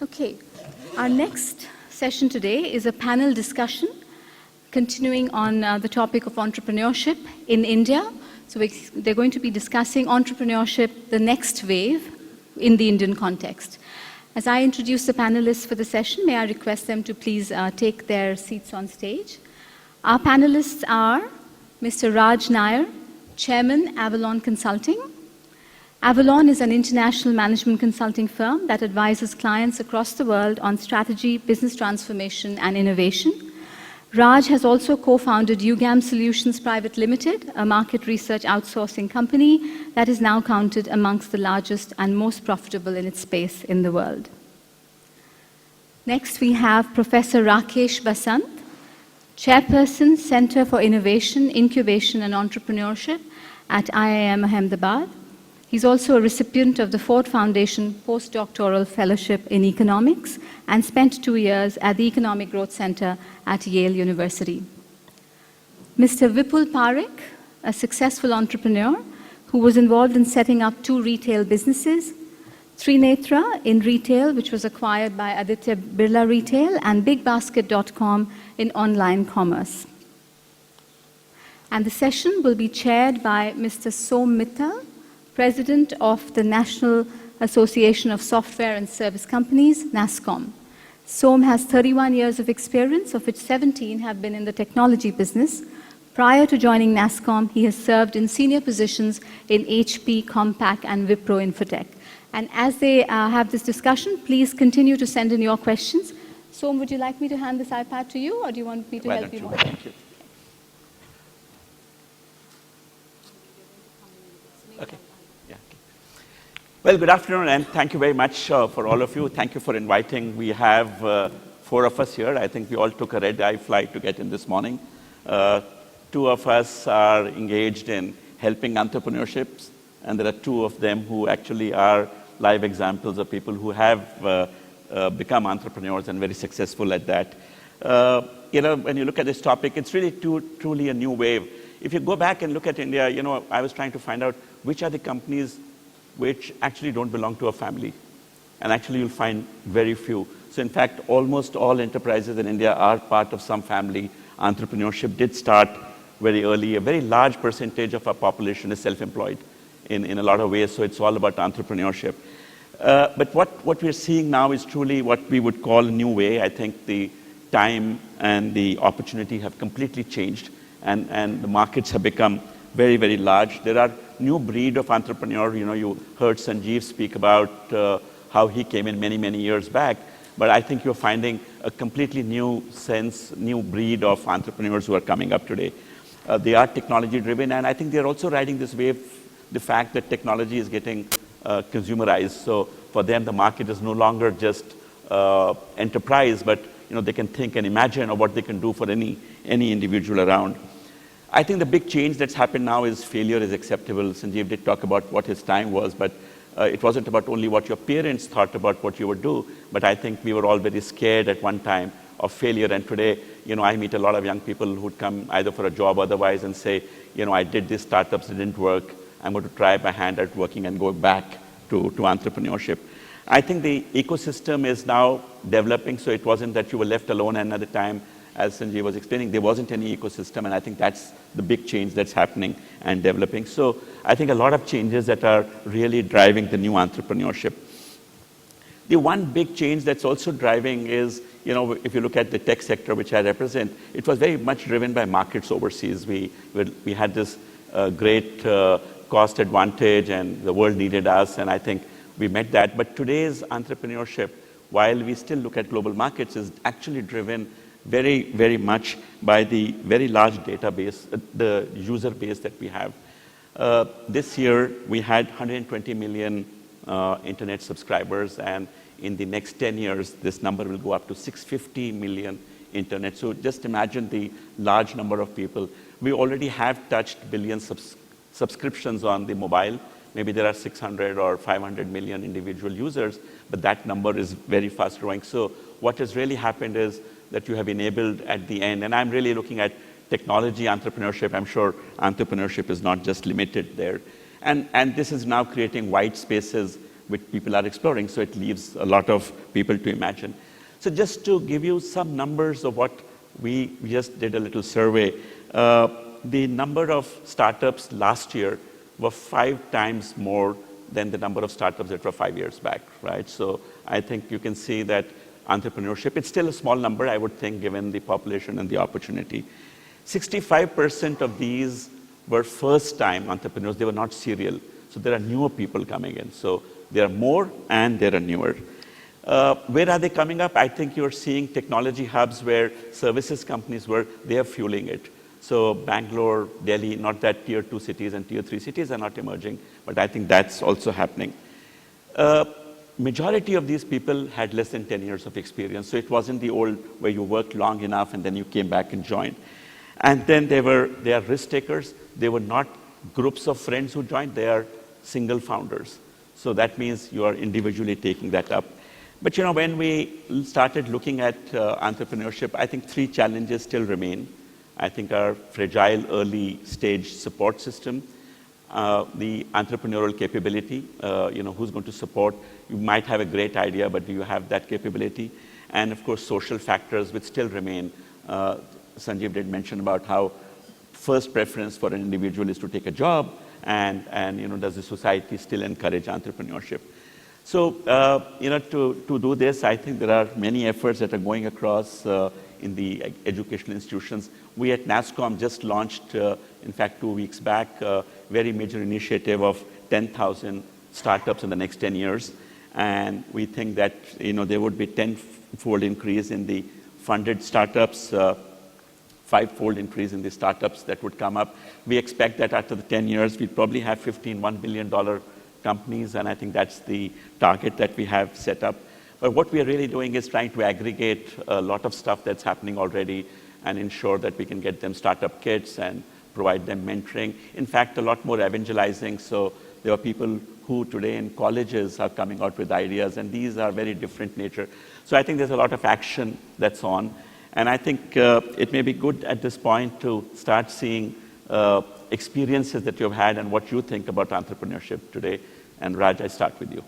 Okay, our next session today is a panel discussion continuing on the topic of entrepreneurship in India. So they're going to be discussing entrepreneurship, the next wave in the Indian context. As I introduce the panelists for the session, may I request them to please take their seats on stage. Our panelists are Mr. Raj Nair, Chairman, Avalon Consulting. Avalon is an international management consulting firm that advises clients across the world on strategy, business transformation, and innovation. Raj has also co-founded UGAM Solutions Private Limited, a market research outsourcing company that is now counted amongst the largest and most profitable in its space in the world. Next, we have Professor Rakesh Basant, Chairperson, Center for Innovation, Incubation and Entrepreneurship at IIM Ahmedabad. He's also a recipient of the Ford Foundation Postdoctoral Fellowship in Economics and spent 2 years at the Economic Growth Center at Yale University. Mr. Vipul Parekh, a successful entrepreneur who was involved in setting up 2 retail businesses, Trinetra in retail, which was acquired by Aditya Birla Retail, and BigBasket.com in online commerce. And the session will be chaired by Mr. Som Mittal, President of the National Association of Software and Service Companies, NASSCOM. Som has 31 years of experience, of which 17 have been in the technology business. Prior to joining NASSCOM, he has served in senior positions in HP, Compaq, and Wipro Infotech. And as they have this discussion, please continue to send in your questions. Som, would you like me to hand this iPad to you, or do you want me to help you more? Thank you. Okay. Well, good afternoon, and thank you very much for all of you. Thank you for inviting. We have 4 of us here. I think we all took a red-eye flight to get in this morning. 2 of us are engaged in helping entrepreneurships, and there are 2 of them who actually are live examples of people who have become entrepreneurs and very successful at that. When you look at this topic, it's really truly a new wave. If you go back and look at India, I was trying to find out which are the companies which actually don't belong to a family. And actually you'll find very few. So in fact, almost all enterprises in India are part of some family. Entrepreneurship did start very early. A very large percentage of our population is self-employed in a lot of ways, so it's all about entrepreneurship. But what we're seeing now is truly what we would call a new way. I think the time and the opportunity have completely changed, and the markets have become very, very large. There are new breed of entrepreneur. You heard Sanjeev speak about how he came in many, many years back. But I think you're finding a completely new sense, new breed of entrepreneurs who are coming up today. They are technology driven, and I think they're also riding this wave, the fact that technology is getting consumerized. So for them, the market is no longer just enterprise, but they can think and imagine of what they can do for any individual around. I think the big change that's happened now is failure is acceptable. Sanjeev did talk about what his time was, but it wasn't about only what your parents thought about what you would do, but I think we were all very scared at one time of failure. And today, I meet a lot of young people who'd come either for a job or otherwise and say, I did these startups, it didn't work. I'm going to try my hand at working and go back to entrepreneurship. I think the ecosystem is now developing, so it wasn't that you were left alone another time. As Sanjay was explaining, there wasn't any ecosystem, and I think that's the big change that's happening and developing. So I think a lot of changes that are really driving the new entrepreneurship. The one big change that's also driving is, if you look at the tech sector, which I represent, it was very much driven by markets overseas. We had this great cost advantage, and the world needed us, and I think we met that. But today's entrepreneurship, while we still look at global markets, is actually driven very, very much by the very large database, the user base that we have. This year, we had 120 million internet subscribers, and in the next 10 years, this number will go up to 650 million internet. So just imagine the large number of people. We already have touched billions of subscriptions on the mobile. Maybe there are 600 or 500 million individual users, but that number is very fast growing. So what has really happened is that you have enabled at the end, and I'm really looking at technology entrepreneurship. I'm sure entrepreneurship is not just limited there. And this is now creating white spaces which people are exploring. So it leaves a lot of people to imagine. So just to give you some numbers of what we just did a little survey, the number of startups last year were 5 times more than the number of startups that were 5 years back, right? So I think you can see that entrepreneurship, it's still a small number, I would think, given the population and the opportunity. 65% of these were first-time entrepreneurs. They were not serial. So there are newer people coming in. So there are more and there are newer. Where are they coming up? I think you're seeing technology hubs where services companies were, they are fueling it. So Bangalore, Delhi, not that tier 2 cities and tier 3 cities are not emerging, but I think that's also happening. Majority of these people had less than 10 years of experience. So it wasn't the old where you worked long enough and then you came back and joined. And then they are risk takers. They were not groups of friends who joined, they are single founders. So that means you are individually taking that up. But you know, when we started looking at entrepreneurship, I think 3 challenges still remain. I think our fragile early stage support system, the entrepreneurial capability, who's going to support. You might have a great idea, but do you have that capability? And of course, social factors which still remain. Sanjeev did mention about how first preference for an individual is to take a job, and does the society still encourage entrepreneurship? So, to do this, I think there are many efforts that are going across in the educational institutions. We at NASSCOM just launched, in fact, 2 weeks back, a very major initiative of 10,000 startups in the next 10 years. And we think that, there would be 10-fold increase in the funded startups, 5-fold increase in the startups that would come up. We expect that after the 10 years, we'd probably have 15 $1 billion companies, and I think that's the target that we have set up. But what we are really doing is trying to aggregate a lot of stuff that's happening already and ensure that we can get them startup kits and provide them mentoring. In fact, a lot more evangelizing. So there are people who today in colleges are coming out with ideas, and these are very different nature. So I think there's a lot of action that's on. And I think it may be good at this point to start seeing experiences that you've had and what you think about entrepreneurship today. And Raj, I start with you.